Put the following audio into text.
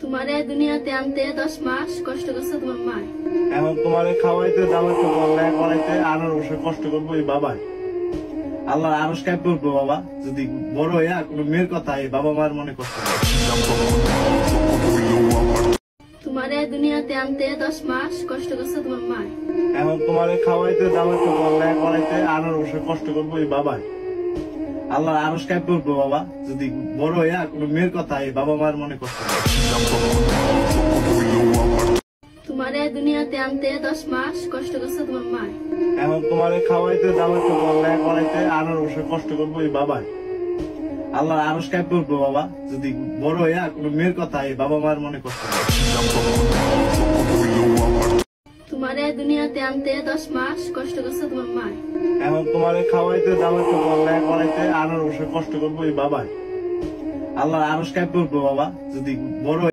তোমারে দুনিয়াতে আনতে 10 মাস কষ্ট করছে তোমার মা। এখন তোমারে খাওয়াইতে দাওয়াইতে বললে করাইতে 18 বছর কষ্ট করবো এই বাবাই। আল্লাহ আরশ কাজ করবো বাবা, যদি বড় হইয়া কোনো মেয়ের কথা এই বাবা মার মনে কষ্ট হয়। তোমারে দুনিয়াতে আনতে 10 মাস কষ্ট করছে তোমার মা। এখন তোমারে খাওয়াইতে দাওয়াইতে বললে করাইতে 18 বছর কষ্ট করবো এই বাবাই। আল্লাহ আরশ কাজ করবো বাবা, যদি বড় হইয়া কোনো মেয়ের কথা এই বাবা মার মনে কষ্ট হয়। তোমারে দুনিয়াতে আনতে 10 মাস কষ্ট করছে তোমার মা। এখন তোমারে খাওয়াইতে দাওয়াইতে বললে করাইতে 18 বছর কষ্ট করবো এই বাবাই। আল্লাহ আরশ কাজ করবো বাবা, যদি বড় হইয়া কোনো মেয়ের কথা এই বাবা মার মনে কষ্ট হয়। তোমারে দুনিয়াতে আনতে 10 মাস কষ্ট করছে তোমার মা। এখন তোমারে খাওয়াইতে দাওয়াইতে বললে করাইতে 18 বছর কষ্ট করবো এই বাবাই। আল্লাহ আরশ কাজ করবো বাবা, যদি বড়